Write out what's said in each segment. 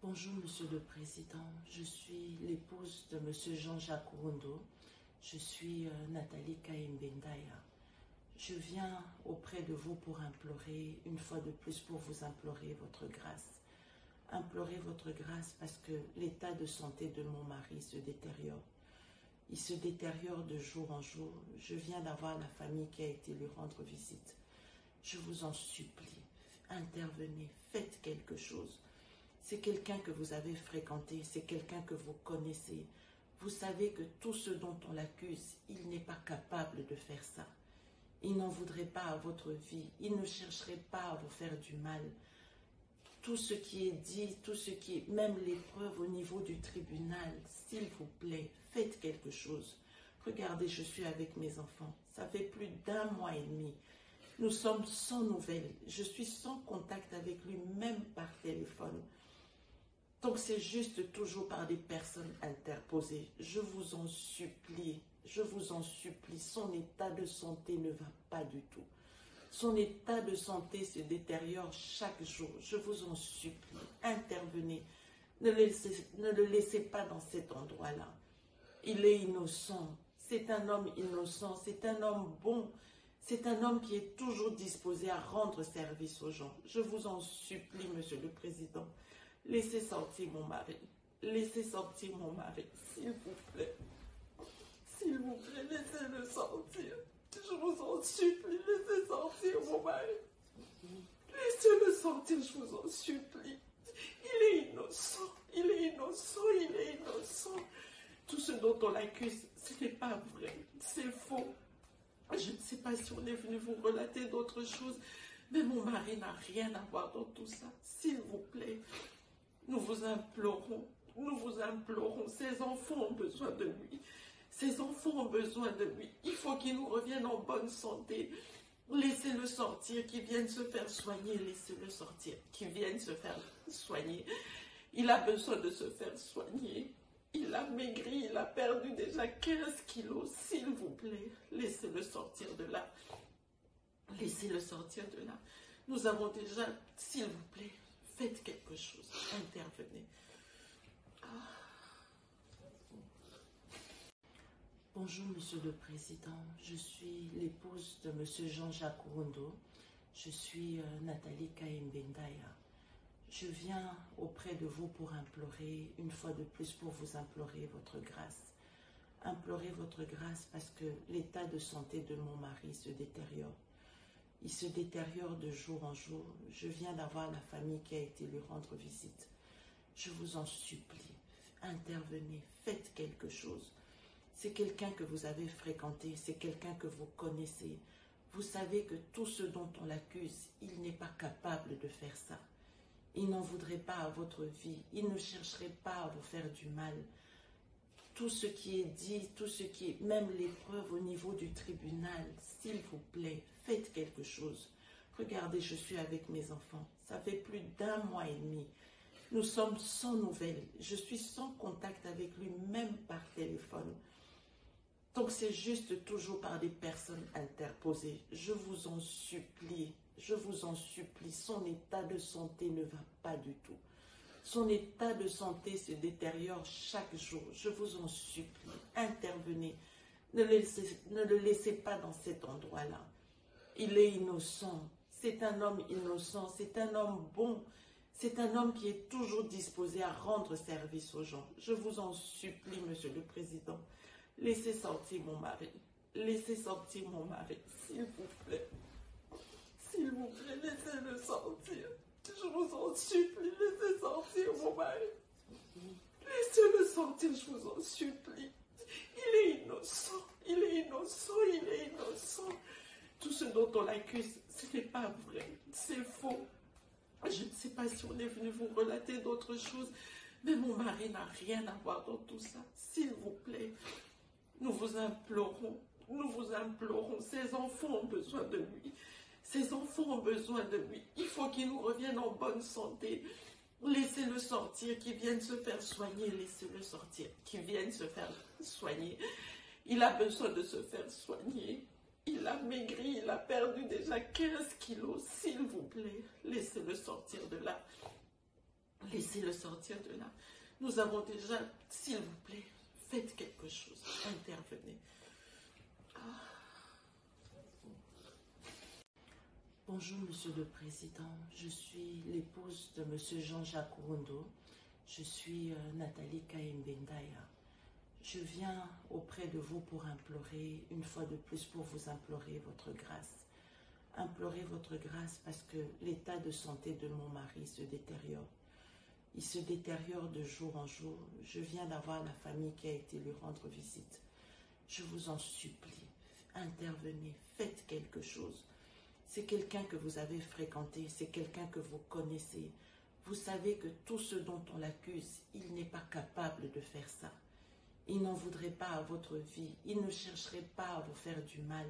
Bonjour Monsieur le Président, je suis l'épouse de Monsieur Jean-Jacques Ourondo, je suis Nathalie Kaimbendaya. Je viens auprès de vous pour implorer, une fois de plus pour vous implorer votre grâce. Implorer votre grâce parce que l'état de santé de mon mari se détériore. Il se détériore de jour en jour. Je viens d'avoir la famille qui a été lui rendre visite. Je vous en supplie, intervenez, faites quelque chose. C'est quelqu'un que vous avez fréquenté, c'est quelqu'un que vous connaissez. Vous savez que tout ce dont on l'accuse, il n'est pas capable de faire ça. Il n'en voudrait pas à votre vie, il ne chercherait pas à vous faire du mal. Tout ce qui est dit, tout ce qui est, même les preuves au niveau du tribunal, s'il vous plaît, faites quelque chose. Regardez, je suis avec mes enfants, ça fait plus d'1 mois et demi. Nous sommes sans nouvelles, je suis sans contact avec lui, même par téléphone. Donc c'est juste toujours par des personnes interposées. Je vous en supplie, son état de santé ne va pas du tout. Son état de santé se détériore chaque jour. Je vous en supplie, intervenez. Ne le laissez pas dans cet endroit-là. Il est innocent. C'est un homme innocent. C'est un homme bon. C'est un homme qui est toujours disposé à rendre service aux gens. Je vous en supplie, Monsieur le Président. Laissez sortir mon mari. Laissez sortir mon mari, s'il vous plaît. S'il vous plaît, laissez-le sortir. Je vous en supplie, laissez sortir mon mari. Laissez-le sortir, je vous en supplie. Il est innocent, il est innocent, il est innocent. Tout ce dont on l'accuse, ce n'est pas vrai, c'est faux. Je ne sais pas si on est venu vous relater d'autres choses, mais mon mari n'a rien à voir dans tout ça. S'il vous plaît, nous vous implorons, ces enfants ont besoin de lui. Ces enfants ont besoin de lui. Il faut qu'il nous revienne en bonne santé. Laissez-le sortir, qu'il vienne se faire soigner. Laissez-le sortir, qu'il vienne se faire soigner. Il a besoin de se faire soigner. Il a maigri, il a perdu déjà 15 kilos. S'il vous plaît, laissez-le sortir de là. Laissez-le sortir de là. Nous avons déjà, s'il vous plaît, faites quelque chose. Intervenez. Bonjour Monsieur le Président, je suis l'épouse de Monsieur Jean-Jacques Ourondo, je suis Nathalie Kaimbendaya. Je viens auprès de vous pour implorer, une fois de plus pour vous implorer votre grâce. Implorer votre grâce parce que l'état de santé de mon mari se détériore. Il se détériore de jour en jour. Je viens d'avoir la famille qui a été lui rendre visite. Je vous en supplie, intervenez, faites quelque chose. C'est quelqu'un que vous avez fréquenté, c'est quelqu'un que vous connaissez. Vous savez que tout ce dont on l'accuse, il n'est pas capable de faire ça. Il n'en voudrait pas à votre vie, il ne chercherait pas à vous faire du mal. Tout ce qui est dit, tout ce qui est, même les preuves au niveau du tribunal, s'il vous plaît, faites quelque chose. Regardez, je suis avec mes enfants, ça fait plus d'1 mois et demi. Nous sommes sans nouvelles, je suis sans contact avec lui, même par téléphone. Donc c'est juste toujours par des personnes interposées. Je vous en supplie, son état de santé ne va pas du tout. Son état de santé se détériore chaque jour. Je vous en supplie, intervenez. Ne le laissez pas dans cet endroit-là. Il est innocent. C'est un homme innocent. C'est un homme bon. C'est un homme qui est toujours disposé à rendre service aux gens. Je vous en supplie, Monsieur le Président. Laissez sortir mon mari. Laissez sortir mon mari, s'il vous plaît. S'il vous plaît, laissez-le sortir. Je vous en supplie, laissez sortir mon mari. Laissez-le sortir, je vous en supplie. Il est innocent, il est innocent, il est innocent. Tout ce dont on l'accuse, ce n'est pas vrai, c'est faux. Je ne sais pas si on est venu vous relater d'autres choses, mais mon mari n'a rien à voir dans tout ça. S'il vous plaît, nous vous implorons, ces enfants ont besoin de lui. Ces enfants ont besoin de lui. Il faut qu'il nous revienne en bonne santé. Laissez-le sortir, qu'il vienne se faire soigner. Laissez-le sortir, qu'il vienne se faire soigner. Il a besoin de se faire soigner. Il a maigri, il a perdu déjà 15 kilos. S'il vous plaît, laissez-le sortir de là. Laissez-le sortir de là. Nous avons déjà, s'il vous plaît, faites quelque chose. Intervenez. Bonjour, Monsieur le Président. Je suis l'épouse de Monsieur Jean-Jacques Rondo. Je suis Nathalie Kaimbendaya. Je viens auprès de vous pour implorer, une fois de plus, pour vous implorer votre grâce. Implorer votre grâce parce que l'état de santé de mon mari se détériore. Il se détériore de jour en jour. Je viens d'avoir la famille qui a été lui rendre visite. Je vous en supplie, intervenez, faites quelque chose. C'est quelqu'un que vous avez fréquenté, c'est quelqu'un que vous connaissez. Vous savez que tout ce dont on l'accuse, il n'est pas capable de faire ça. Il n'en voudrait pas à votre vie, il ne chercherait pas à vous faire du mal.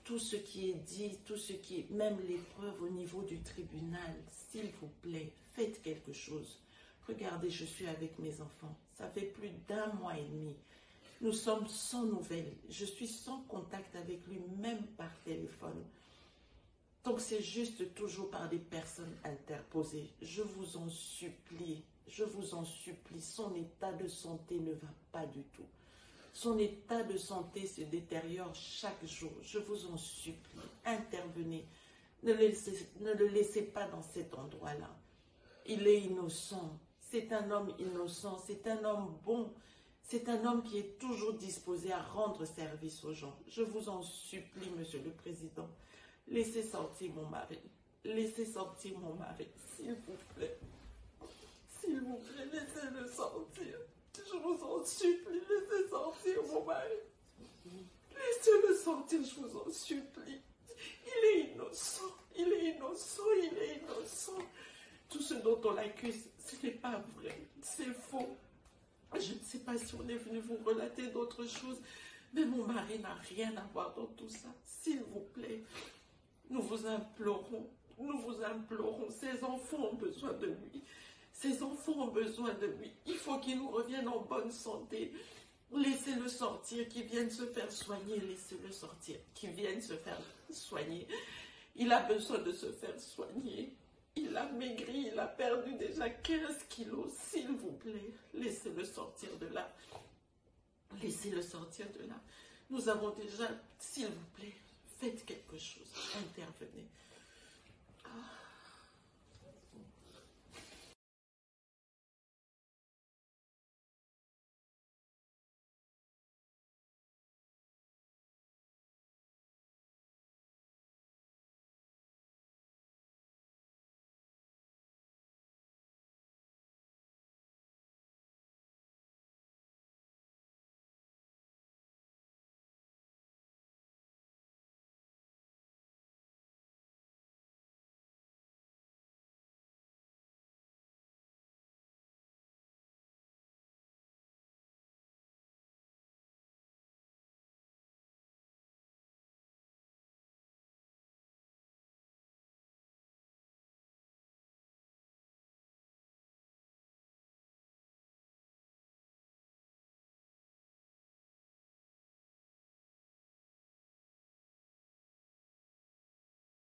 Tout ce qui est dit, tout ce qui est, même les preuves au niveau du tribunal, s'il vous plaît, faites quelque chose. Regardez, je suis avec mes enfants, ça fait plus d'1 mois et demi. Nous sommes sans nouvelles, je suis sans contact avec lui, même par téléphone. Donc c'est juste toujours par des personnes interposées. Je vous en supplie, son état de santé ne va pas du tout. Son état de santé se détériore chaque jour. Je vous en supplie, intervenez. Ne le laissez pas dans cet endroit-là. Il est innocent. C'est un homme innocent. C'est un homme bon. C'est un homme qui est toujours disposé à rendre service aux gens. Je vous en supplie, Monsieur le Président. Laissez sortir mon mari. Laissez sortir mon mari, s'il vous plaît. S'il vous plaît, laissez-le sortir. Je vous en supplie, laissez sortir mon mari. Laissez-le sortir, je vous en supplie. Il est innocent, il est innocent, il est innocent. Tout ce dont on l'accuse, ce n'est pas vrai, c'est faux. Je ne sais pas si on est venu vous relater d'autres choses, mais mon mari n'a rien à voir dans tout ça. S'il vous plaît, nous vous implorons, ces enfants ont besoin de lui. Ces enfants ont besoin de lui. Il faut qu'il nous revienne en bonne santé. Laissez-le sortir, qu'il vienne se faire soigner. Laissez-le sortir, qu'il vienne se faire soigner. Il a besoin de se faire soigner. Il a maigri, il a perdu déjà 15 kilos. S'il vous plaît, laissez-le sortir de là. Laissez-le sortir de là. Nous avons déjà, s'il vous plaît, faites quelque chose. Intervenez.